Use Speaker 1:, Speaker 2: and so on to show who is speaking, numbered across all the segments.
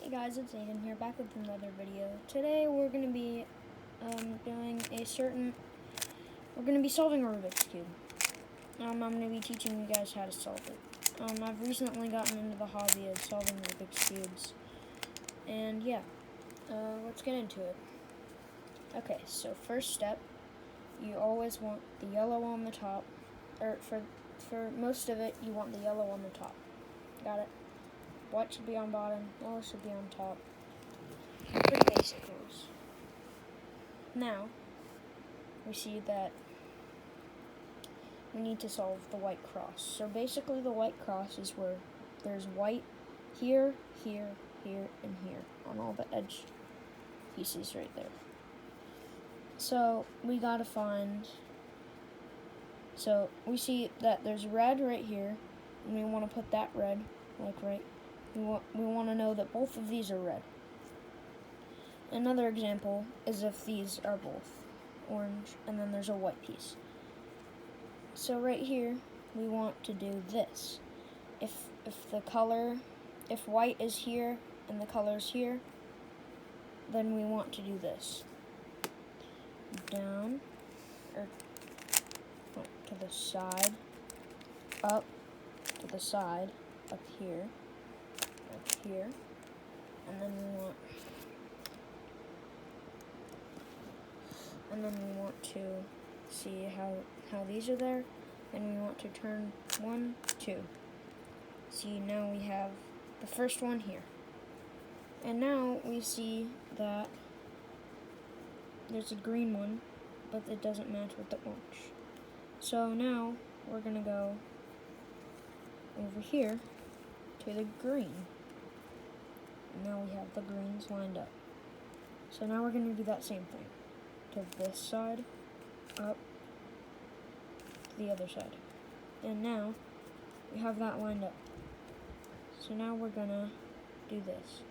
Speaker 1: Hey guys, it's Aiden here, back with another video. Today we're going to be we're going to be solving a Rubik's Cube. I'm going to be teaching you guys how to solve it. I've recently gotten into the hobby of solving Rubik's Cubes. And yeah, let's get into it. Okay, so first step, you always want the yellow on the top, or for most of it, you want the yellow on the top. Got it? White should be on bottom, yellow should be on top. Pretty basic rules. Now, we see that we need to solve the white cross. So basically the white cross is where there's white here, here, here, and here on all the edge pieces right there. So we gotta find, so we see that there's red right here, and we want to put that red, like right. We want to know that both of these are red. Another example is if these are both orange and then there's a white piece. So right here, we want to do this. If white is here and the color's here, then we want to do this. Down, or to the side, up, to the side, up here, and then we want to see how these are there, and we want to turn 1, 2. See, now we have the first one here, and now we see that there's a green one, but it doesn't match with the orange. So now we're gonna go over here to the green. Now we have the greens lined up. So now we're going to do that same thing. To this side, up, to the other side. And now we have that lined up. So now we're going to do this.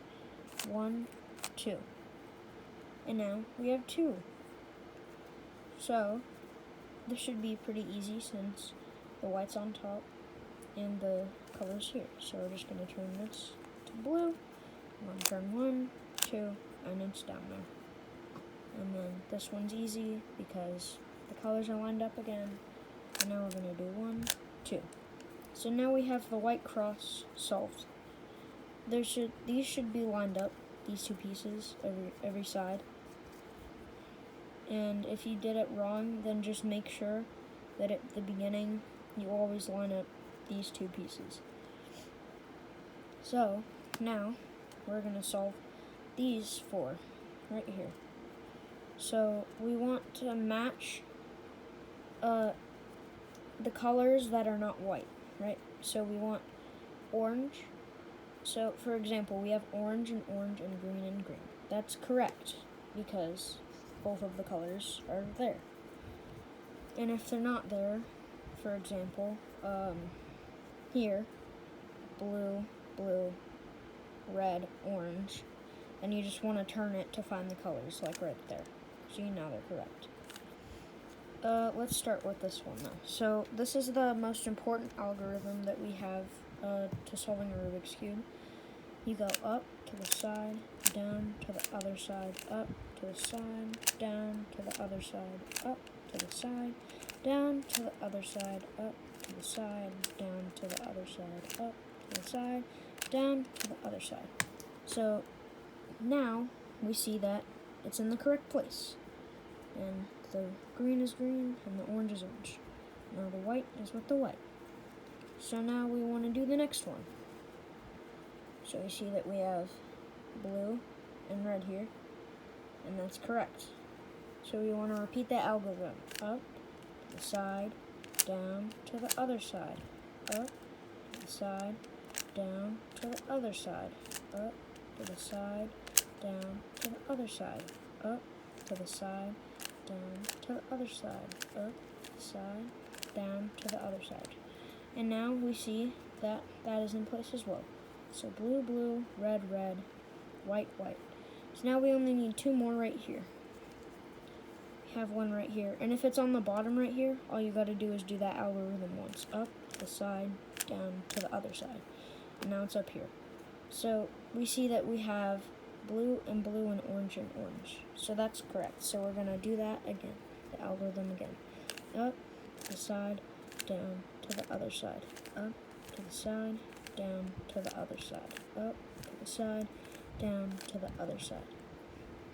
Speaker 1: 1, 2. And now we have 2. So this should be pretty easy since the white's on top and the color's here. So we're just going to turn this to blue. I'm going to turn 1, 2, and it's down there. And then this one's easy because the colors are lined up again. And now we're going to do 1, 2. So now we have the white cross solved. These should be lined up, these two pieces, every side. And if you did it wrong, then just make sure that at the beginning you always line up these two pieces. So now we're going to solve these 4 right here. So we want to match the colors that are not white, right? So we want orange. So for example, we have orange and orange and green. That's correct because both of the colors are there. And if they're not there, for example, here, blue, red, orange, and you just want to turn it to find the colors, like right there. So you know they're correct. Let's start with this one though. So this is the most important algorithm that we have to solving a Rubik's Cube. You go up to the side, down to the other side, up to the side, down to the other side, up to the side, down to the other side, up to the side, down to the other side, up to the side, down to the other side. So now we see that it's in the correct place. And the green is green and the orange is orange. Now the white is with the white. So now we want to do the next one. So we see that we have blue and red here, and that's correct. So we want to repeat that algorithm. Up to the side, down to the other side, up to the side, down to the other side, up to the side, down to the other side, up to the side, down to the other side, up to the side, down to the other side. And now we see that that is in place as well. So blue, red, white. So now we only need 2 more right here. We have one right here. And if it's on the bottom right here, all you got to do is do that algorithm once. Up to the side, down to the other side. And now it's up here. So we see that we have blue and blue and orange and orange. So that's correct. So we're going to do that again, the algorithm again. Up to the side, down to the other side. Up to the side, down to the other side. Up to the side, down to the other side.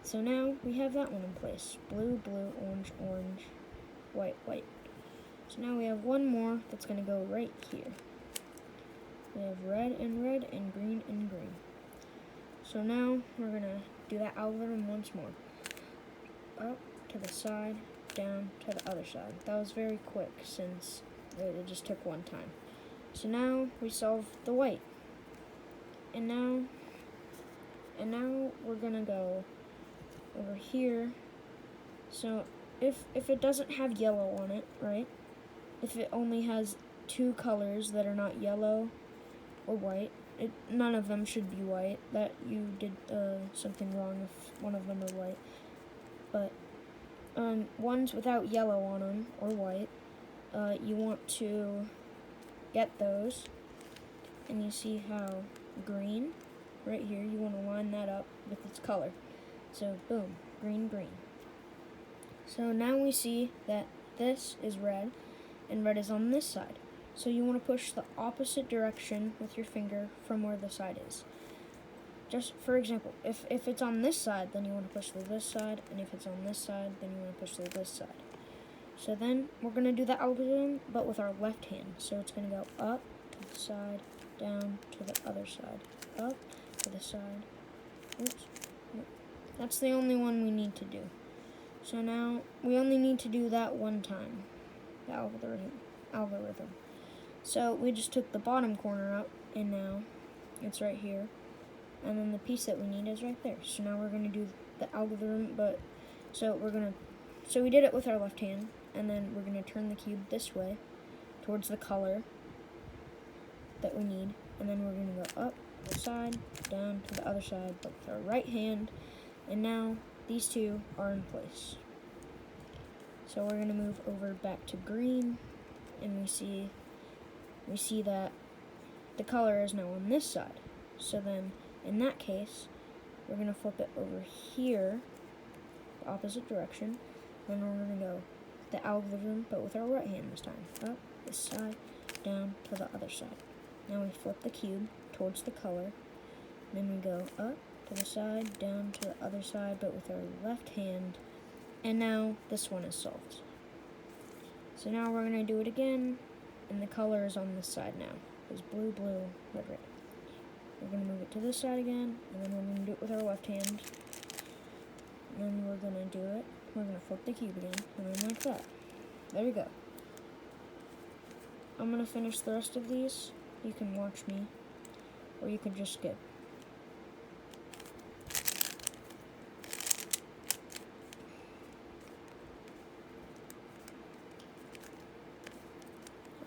Speaker 1: So now we have that one in place. Blue, blue, orange, orange, white, white. So now we have one more that's going to go right here. We have red and green and green. So now we're going to do that algorithm once more. Up to the side, down to the other side. That was very quick since it just took one time. So now we solve the white. And now we're going to go over here. So if it doesn't have yellow on it, right? If it only has two colors that are not yellow or white, none of them should be white. That you did something wrong if one of them are white. But ones without yellow on them or white, you want to get those. And you see how green, right here, you want to line that up with its color. So boom, green, green. So now we see that this is red, and red is on this side. So you want to push the opposite direction with your finger from where the side is. Just for example, if it's on this side, then you want to push to this side, and if it's on this side, then you want to push to this side. So then we're going to do the algorithm, but with our left hand. So it's going to go up to the side, down to the other side, up to the side. Oops. That's the only one we need to do. So now we only need to do that one time, the algorithm. So we just took the bottom corner up, and now it's right here. And then the piece that we need is right there. So now we're going to do the algorithm, so we did it with our left hand, and then we're going to turn the cube this way towards the color that we need, and then we're going to go up to the side, down to the other side, but with our right hand, and now these two are in place. So we're going to move over back to green, and we see that the color is now on this side. So then, in that case, we're going to flip it over here, the opposite direction, and we're going to go the algorithm, but with our right hand this time. Up this side, down to the other side. Now we flip the cube towards the color, then we go up to the side, down to the other side, but with our left hand, and now this one is solved. So now we're going to do it again, and the color is on this side now. It's blue, blue, red, red. We're going to move it to this side again, and then we're going to do it with our left hand. And then we're going to do it. We're going to flip the cube again, and then like that. There you go. I'm going to finish the rest of these. You can watch me, or you could just skip.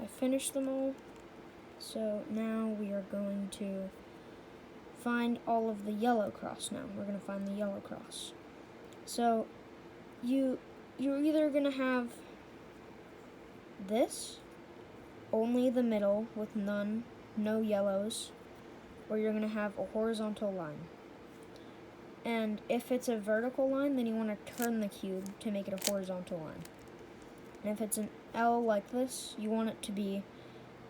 Speaker 1: I finished them all. So now we are going to find all of the yellow cross now. We're going to find the yellow cross. So you're either going to have this, only the middle with no yellows, or you're going to have a horizontal line. And if it's a vertical line, then you want to turn the cube to make it a horizontal line. And if it's an L like this, you want it to be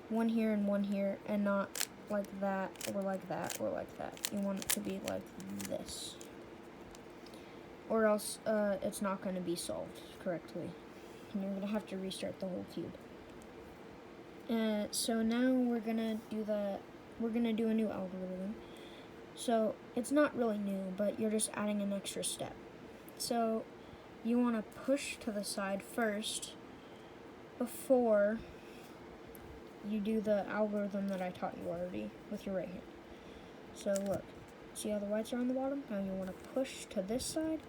Speaker 1: one here and not like that, or like that, or like that. You want it to be like this. Or else it's not going to be solved correctly. And you're going to have to restart the whole cube. So now we're going to do a new algorithm. So it's not really new, but you're just adding an extra step. So you want to push to the side first before you do the algorithm that I taught you already with your right hand. So look, see how the whites are on the bottom? Now you want to push to this side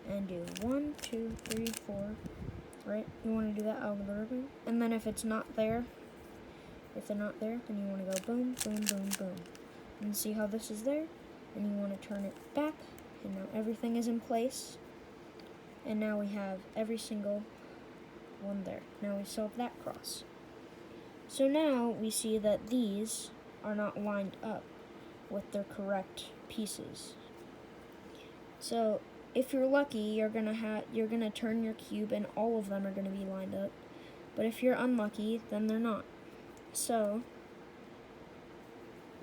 Speaker 1: and do 1, 2, 3, 4, right? You want to do that algorithm. And then if they're not there, then you want to go boom, boom, boom, boom. And see how this is there? And you want to turn it back, and now everything is in place. And now we have every single one there. Now we solved that cross. So now we see that these are not lined up. with their correct pieces. So if you're lucky, you're gonna turn your cube and all of them are gonna be lined up. But if you're unlucky, then they're not. So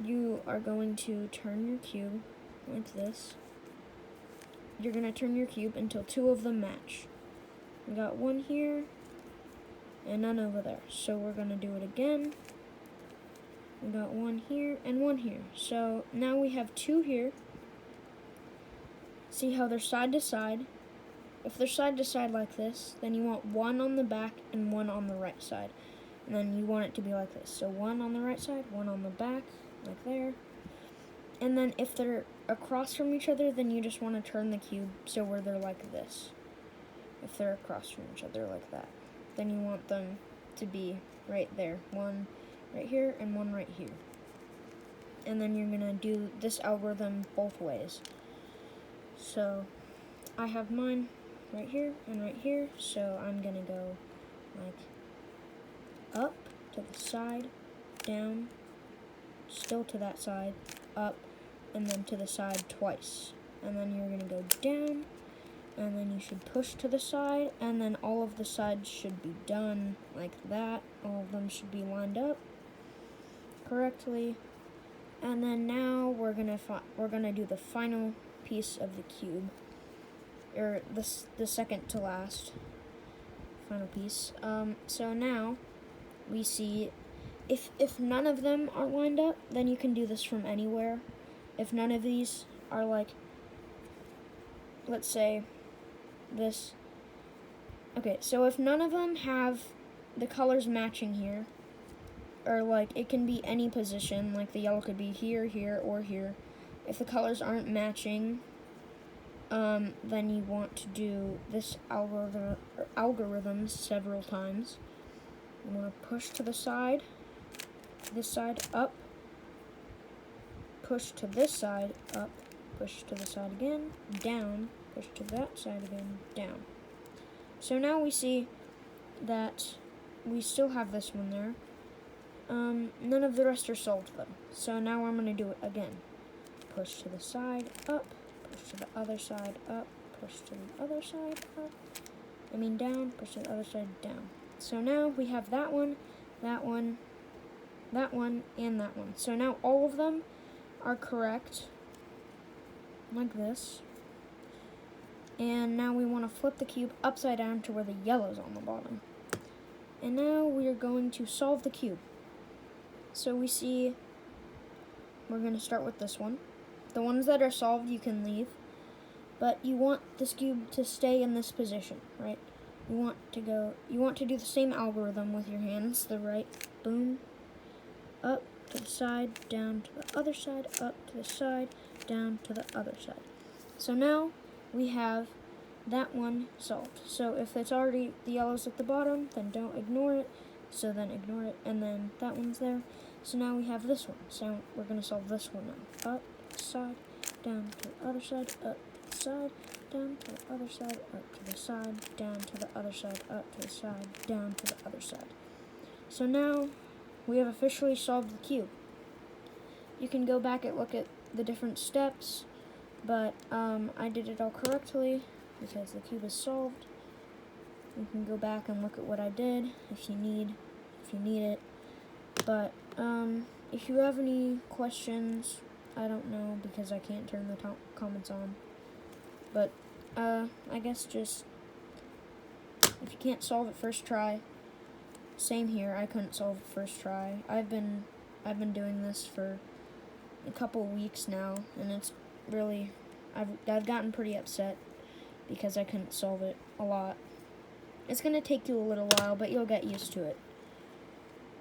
Speaker 1: you are going to turn your cube like this. You're gonna turn your cube until two of them match. We got one here and none over there. So we're gonna do it again. We got one here and one here. So now we have two here. See how they're side to side? If they're side to side like this, then you want one on the back and one on the right side. And then you want it to be like this. So one on the right side, one on the back, like there. And then if they're across from each other, then you just want to turn the cube so where they're like this. If they're across from each other like that, then you want them to be right there. One right here and one right here. And then you're gonna do this algorithm both ways. So I have mine right here and right here, so I'm gonna go like up to the side, down, still to that side, up, and then to the side twice. And then you're gonna go down, and then you should push to the side, and then all of the sides should be done like that. All of them should be lined up correctly. And then now we're gonna do the final piece of the cube, or the second to last final piece. So now we see if none of them are lined up, then you can do this from anywhere. If none of these are like, let's say this. Okay, so if none of them have the colors matching here, or like it can be any position, like the yellow could be here, here, or here. If the colors aren't matching, then you want to do this algorithm several times. You want to push to the side, this side up, push to this side up, push to the side again, down, push to that side again, down. So now we see that we still have this one there. None of the rest are solved though. So now I'm going to do it again. Push to the side, up, push to the other side, up, push to the other side, up. Down, push to the other side, down. So now we have that one, that one, that one, and that one. So now all of them are correct, like this. And now we want to flip the cube upside down to where the yellow's on the bottom. And now we are going to solve the cube. So we see, we're going to start with this one. The ones that are solved you can leave, but you want this cube to stay in this position, right? You want to do the same algorithm with your hands, the right, boom, up to the side, down to the other side, up to the side, down to the other side. So now we have that one solved. So if it's already the yellow's at the bottom, then don't ignore it. So then ignore it, and then that one's there. So now we have this one. So we're going to solve this one now. Up, side, down to the other side, up, side, down to the other side, up to the side, down to the other side, up to the side, down to the other side. So now we have officially solved the cube. You can go back and look at the different steps, but I did it all correctly because the cube is solved. You can go back and look at what I did if you need it. But if you have any questions, I don't know because I can't turn the comments on. But I guess just if you can't solve it first try, same here. I couldn't solve it first try. I've been doing this for a couple weeks now, and it's really I've gotten pretty upset because I couldn't solve it a lot. It's gonna take you a little while, but you'll get used to it.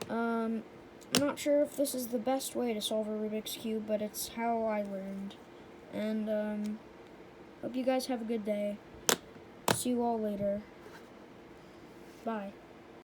Speaker 1: I'm not sure if this is the best way to solve a Rubik's Cube, but it's how I learned. And hope you guys have a good day. See you all later. Bye.